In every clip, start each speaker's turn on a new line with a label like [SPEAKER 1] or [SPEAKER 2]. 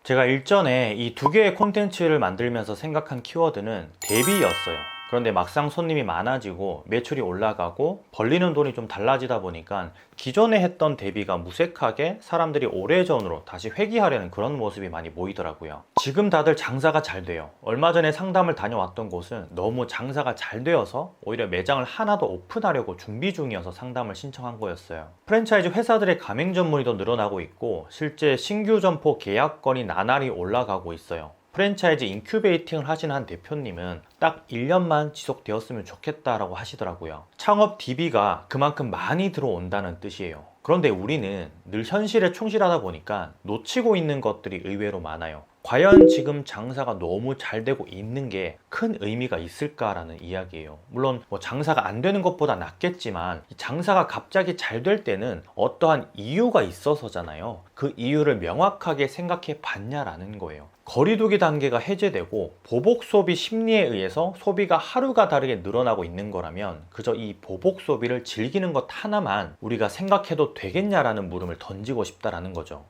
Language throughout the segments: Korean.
[SPEAKER 1] 제가 일전에 이 두 개의 콘텐츠를 만들면서 생각한 키워드는 대비였어요. 그런데 막상 손님이 많아지고 매출이 올라가고 벌리는 돈이 좀 달라지다 보니까 기존에 했던 대비가 무색하게 사람들이 오래전으로 다시 회귀하려는 그런 모습이 많이 보이더라고요. 지금 다들 장사가 잘 돼요. 얼마 전에 상담을 다녀왔던 곳은 너무 장사가 잘 되어서 오히려 매장을 하나 더 오픈하려고 준비 중이어서 상담을 신청한 거였어요. 프랜차이즈 회사들의 가맹점 문의도 늘어나고 있고 실제 신규 점포 계약 건이 나날이 올라가고 있어요. 프랜차이즈 인큐베이팅을 하시는 한 대표님은 딱 1년만 지속되었으면 좋겠다라고 하시더라고요. 창업 DB가 그만큼 많이 들어온다는 뜻이에요. 그런데 우리는 늘 현실에 충실하다 보니까 놓치고 있는 것들이 의외로 많아요. 과연 지금 장사가 너무 잘 되고 있는 게 큰 의미가 있을까라는 이야기예요. 물론 장사가 안 되는 것보다 낫겠지만 장사가 갑자기 잘 될 때는 어떠한 이유가 있어서잖아요. 그 이유를 명확하게 생각해 봤냐라는 거예요. 거리두기 단계가 해제되고 보복 소비 심리에 의해서 소비가 하루가 다르게 늘어나고 있는 거라면 그저 이 보복 소비를 즐기는 것 하나만 우리가 생각해도 되겠냐라는 물음을 던지고 싶다라는 거죠.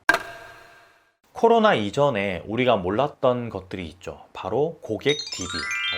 [SPEAKER 1] 코로나 이전에 우리가 몰랐던 것들이 있죠. 바로 고객 DB.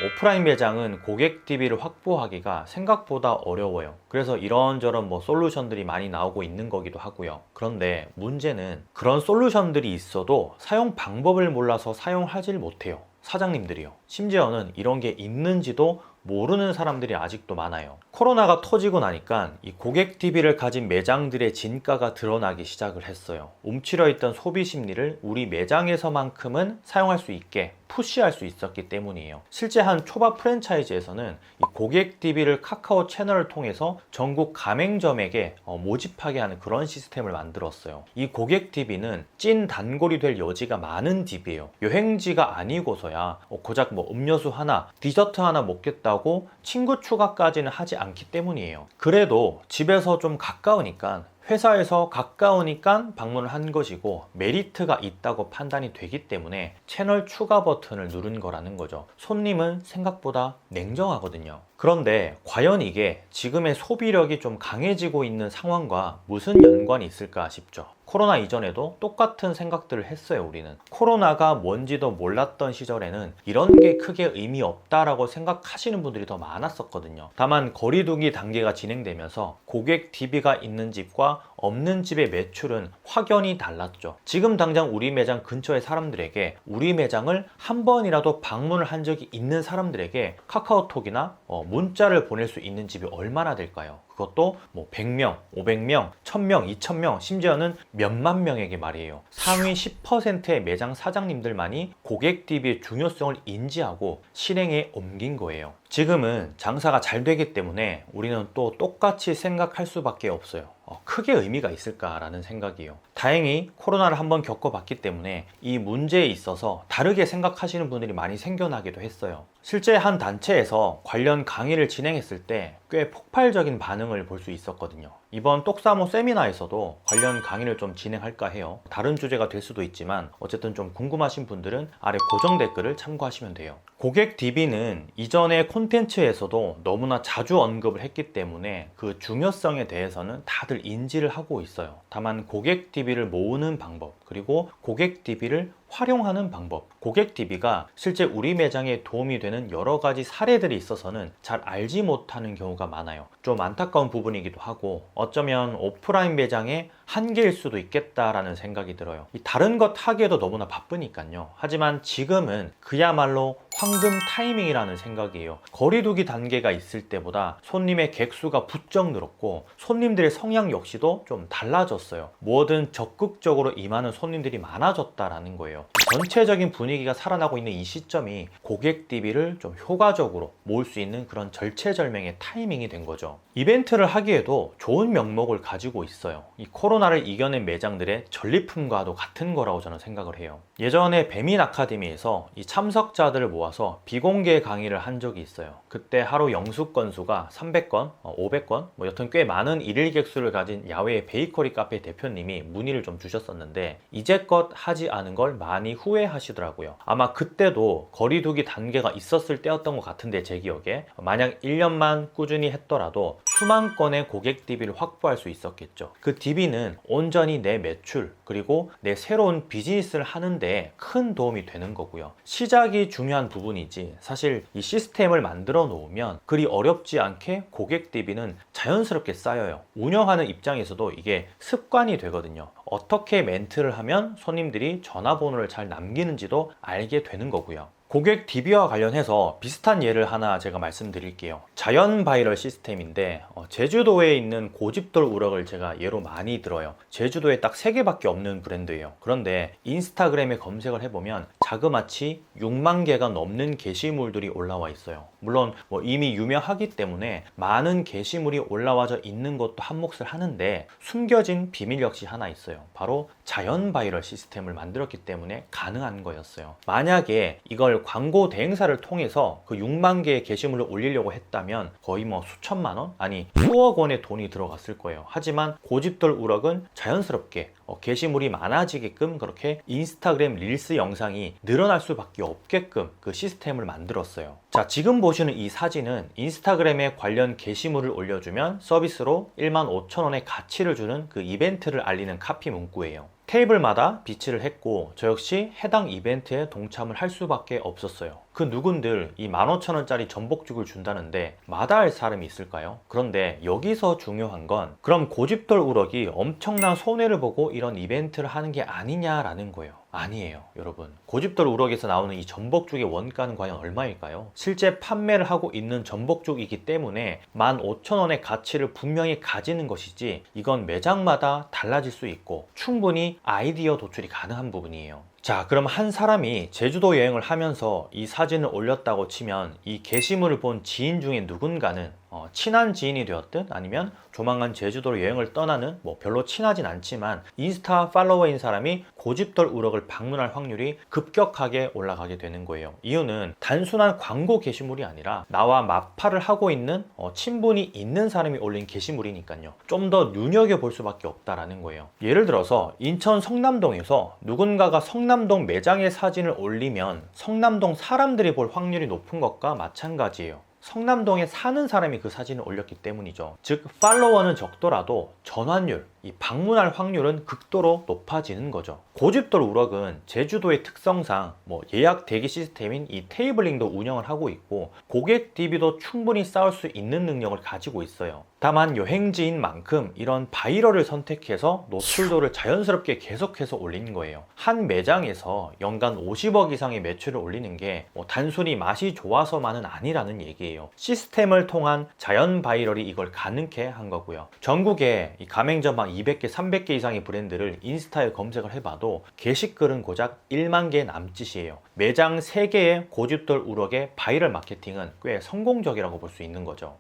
[SPEAKER 1] 오프라인 매장은 고객 DB를 확보하기가 생각보다 어려워요. 그래서 이런저런 솔루션들이 많이 나오고 있는 거기도 하고요. 그런데 문제는 그런 솔루션들이 있어도 사용 방법을 몰라서 사용하질 못해요. 사장님들이요. 심지어는 이런 게 있는지도 모르는 사람들이 아직도 많아요. 코로나가 터지고 나니까 이 고객 DB를 가진 매장들의 진가가 드러나기 시작을 했어요. 움츠려 있던 소비 심리를 우리 매장에서만큼은 사용할 수 있게 푸시할 수 있었기 때문이에요. 실제 한 초밥 프랜차이즈에서는 이 고객 DB를 카카오 채널을 통해서 전국 가맹점에게 모집하게 하는 그런 시스템을 만들었어요. 이 고객 DB는 찐 단골이 될 여지가 많은 DB예요. 여행지가 아니고서야 고작 음료수 하나, 디저트 하나 먹겠다고 친구 추가까지는 하지 않기 때문이에요. 그래도 집에서 좀 가까우니까 회사에서 가까우니까 방문을 한 것이고 메리트가 있다고 판단이 되기 때문에 채널 추가 버튼을 누른 거라는 거죠. 손님은 생각보다 냉정하거든요. 그런데 과연 이게 지금의 소비력이 좀 강해지고 있는 상황과 무슨 연관이 있을까 싶죠. 코로나 이전에도 똑같은 생각들을 했어요. 우리는 코로나가 뭔지도 몰랐던 시절에는 이런 게 크게 의미 없다라고 생각하시는 분들이 더 많았었거든요. 다만 거리두기 단계가 진행되면서 고객 DB가 있는 집과 없는 집의 매출은 확연히 달랐죠. 지금 당장 우리 매장 근처의 사람들에게 우리 매장을 한 번이라도 방문을 한 적이 있는 사람들에게 카카오톡이나 문자를 보낼 수 있는 집이 얼마나 될까요? 그것도 100명, 500명, 1000명, 2000명, 심지어는 몇만 명에게 말이에요. 상위 10%의 매장 사장님들만이 고객 DB의 중요성을 인지하고 실행에 옮긴 거예요. 지금은 장사가 잘 되기 때문에 우리는 또 똑같이 생각할 수밖에 없어요. 크게 의미가 있을까라는 생각이에요. 다행히 코로나를 한번 겪어봤기 때문에 이 문제에 있어서 다르게 생각하시는 분들이 많이 생겨나기도 했어요. 실제 한 단체에서 관련 강의를 진행했을 때 꽤 폭발적인 반응을 볼 수 있었거든요. 이번 똑사모 세미나에서도 관련 강의를 좀 진행할까 해요. 다른 주제가 될 수도 있지만 어쨌든 좀 궁금하신 분들은 아래 고정 댓글을 참고하시면 돼요. 고객 DB는 이전의 콘텐츠에서도 너무나 자주 언급을 했기 때문에 그 중요성에 대해서는 다들 인지를 하고 있어요. 다만 고객 DB를 모으는 방법, 그리고 고객 DB를 활용하는 방법, 고객 DB가 실제 우리 매장에 도움이 되는 여러 가지 사례들이 있어서는 잘 알지 못하는 경우가 많아요. 좀 안타까운 부분이기도 하고 어쩌면 오프라인 매장의 한계일 수도 있겠다라는 생각이 들어요. 다른 것 하기에도 너무나 바쁘니까요. 하지만 지금은 그야말로 황금 타이밍이라는 생각이에요. 거리두기 단계가 있을 때보다 손님의 객수가 부쩍 늘었고 손님들의 성향 역시도 좀 달라졌어요. 뭐든 적극적으로 임하는 손님들이 많아졌다라는 거예요. 전체적인 분위기가 살아나고 있는 이 시점이 고객 DB를 좀 효과적으로 모을 수 있는 그런 절체절명의 타이밍이 된 거죠. 이벤트를 하기에도 좋은 명목을 가지고 있어요. 이 코로나를 이겨낸 매장들의 전리품과도 같은 거라고 저는 생각을 해요. 예전에 배민 아카데미에서 이 참석자들을 모아서 비공개 강의를 한 적이 있어요. 그때 하루 영수 건수가 300건, 500건, 여튼 꽤 많은 일일 객수를 가진 야외 베이커리 카페 대표님이 문의를 좀 주셨었는데 이제껏 하지 않은 걸 많이 후회하시더라고요. 아마 그때도 거리두기 단계가 있었을 때였던 것 같은데, 제 기억에 만약 1년만 꾸준히 했더라도 수만 건의 고객 DB를 확보할 수 있었겠죠. 그 DB는 온전히 내 매출 그리고 내 새로운 비즈니스를 하는데 큰 도움이 되는 거고요. 시작이 중요한 부분이지, 사실 이 시스템을 만들어 놓으면 그리 어렵지 않게 고객 DB는 자연스럽게 쌓여요. 운영하는 입장에서도 이게 습관이 되거든요. 어떻게 멘트를 하면 손님들이 전화번호를 잘 남기는지도 알게 되는 거고요. 고객 DB와 관련해서 비슷한 예를 하나 제가 말씀드릴게요. 자연 바이럴 시스템인데 제주도에 있는 고집돌 우럭을 제가 예로 많이 들어요. 제주도에 딱 3개밖에 없는 브랜드예요. 그런데 인스타그램에 검색을 해보면 자그마치 6만 개가 넘는 게시물들이 올라와 있어요. 물론 이미 유명하기 때문에 많은 게시물이 올라와져 있는 것도 한 몫을 하는데, 숨겨진 비밀 역시 하나 있어요. 바로 자연 바이럴 시스템을 만들었기 때문에 가능한 거였어요. 만약에 이걸 광고 대행사를 통해서 그 6만 개의 게시물을 올리려고 했다면 거의 수천만 원? 아니 수억 원의 돈이 들어갔을 거예요. 하지만 고집돌 우럭은 자연스럽게 게시물이 많아지게끔 그렇게 인스타그램 릴스 영상이 늘어날 수밖에 없게끔 그 시스템을 만들었어요. 자, 지금 보시는 이 사진은 인스타그램에 관련 게시물을 올려주면 서비스로 15,000원의 가치를 주는 그 이벤트를 알리는 카피 문구예요. 테이블마다 비치를 했고 저 역시 해당 이벤트에 동참을 할 수밖에 없었어요. 그 누군들 이 15,000원짜리 전복죽을 준다는데 마다할 사람이 있을까요? 그런데 여기서 중요한 건, 그럼 고집돌 우럭이 엄청난 손해를 보고 이런 이벤트를 하는 게 아니냐라는 거예요. 아니에요, 여러분. 고집돌 우럭에서 나오는 이 전복죽의 원가는 과연 얼마일까요? 실제 판매를 하고 있는 전복죽이기 때문에 15,000원의 가치를 분명히 가지는 것이지, 이건 매장마다 달라질 수 있고 충분히 아이디어 도출이 가능한 부분이에요. 자, 그럼 한 사람이 제주도 여행을 하면서 이 사진을 올렸다고 치면 이 게시물을 본 지인 중에 누군가는 친한 지인이 되었든 아니면 조만간 제주도로 여행을 떠나는 별로 친하진 않지만 인스타 팔로워인 사람이 고집돌 우럭을 방문할 확률이 급격하게 올라가게 되는 거예요. 이유는 단순한 광고 게시물이 아니라 나와 마팔을 하고 있는 친분이 있는 사람이 올린 게시물이니까요. 좀 더 눈여겨볼 수밖에 없다라는 거예요. 예를 들어서 인천 성남동에서 누군가가 성남동 매장의 사진을 올리면 성남동 사람들이 볼 확률이 높은 것과 마찬가지예요. 성남동에 사는 사람이 그 사진을 올렸기 때문이죠. 즉 팔로워는 적더라도 전환율, 이 방문할 확률은 극도로 높아지는 거죠. 고집돌 우럭은 제주도의 특성상 예약 대기 시스템인 이 테이블링도 운영을 하고 있고 고객 DB도 충분히 쌓을 수 있는 능력을 가지고 있어요. 다만 여행지인 만큼 이런 바이럴을 선택해서 노출도를 자연스럽게 계속해서 올린 거예요. 한 매장에서 연간 50억 이상의 매출을 올리는 게 단순히 맛이 좋아서만은 아니라는 얘기예요. 시스템을 통한 자연 바이럴이 이걸 가능케 한 거고요. 전국에 이 가맹점 한 200개, 300개 이상의 브랜드를 인스타에 검색을 해봐도 게시글은 고작 1만 개 남짓이에요. 매장 3개의 고집돌 우럭의 바이럴 마케팅은 꽤 성공적이라고 볼 수 있는 거죠.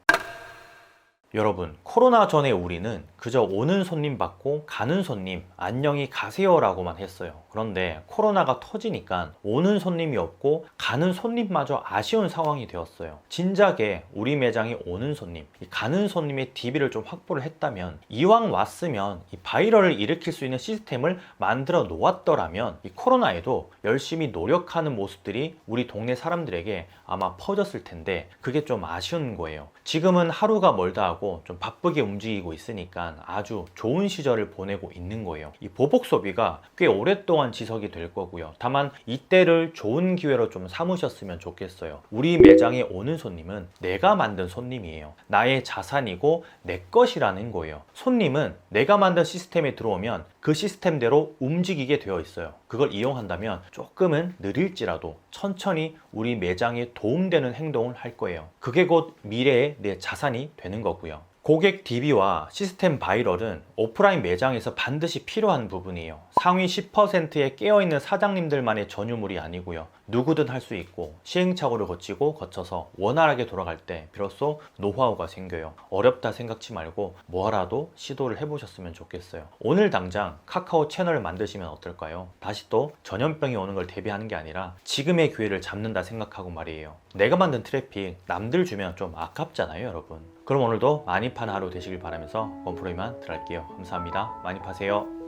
[SPEAKER 1] 여러분, 코로나 전에 우리는 그저 오는 손님 받고 가는 손님 안녕히 가세요 라고만 했어요. 그런데 코로나가 터지니까 오는 손님이 없고 가는 손님마저 아쉬운 상황이 되었어요. 진작에 우리 매장에 오는 손님, 가는 손님의 DB를 좀 확보를 했다면, 이왕 왔으면 이 바이럴을 일으킬 수 있는 시스템을 만들어 놓았더라면 이 코로나에도 열심히 노력하는 모습들이 우리 동네 사람들에게 아마 퍼졌을 텐데 그게 좀 아쉬운 거예요. 지금은 하루가 멀다 하고 좀 바쁘게 움직이고 있으니까 아주 좋은 시절을 보내고 있는 거예요. 이 보복 소비가 꽤 오랫동안 지속이 될 거고요. 다만 이때를 좋은 기회로 좀 삼으셨으면 좋겠어요. 우리 매장에 오는 손님은 내가 만든 손님이에요. 나의 자산이고 내 것이라는 거예요. 손님은 내가 만든 시스템에 들어오면 그 시스템대로 움직이게 되어 있어요. 그걸 이용한다면 조금은 느릴지라도 천천히 우리 매장에 도움되는 행동을 할 거예요. 그게 곧 미래의 내 자산이 되는 거고요. 고객 DB와 시스템 바이럴은 오프라인 매장에서 반드시 필요한 부분이에요. 상위 10%의 깨어있는 사장님들만의 전유물이 아니고요. 누구든 할 수 있고 시행착오를 거쳐서 원활하게 돌아갈 때 비로소 노하우가 생겨요. 어렵다 생각지 말고 뭐라도 시도를 해보셨으면 좋겠어요. 오늘 당장 카카오 채널을 만드시면 어떨까요? 다시 또 전염병이 오는 걸 대비하는 게 아니라 지금의 기회를 잡는다 생각하고 말이에요. 내가 만든 트래픽 남들 주면 좀 아깝잖아요, 여러분. 그럼 오늘도 많이 파는 하루 되시길 바라면서 원프로 이만 들어갈게요. 감사합니다. 많이 파세요.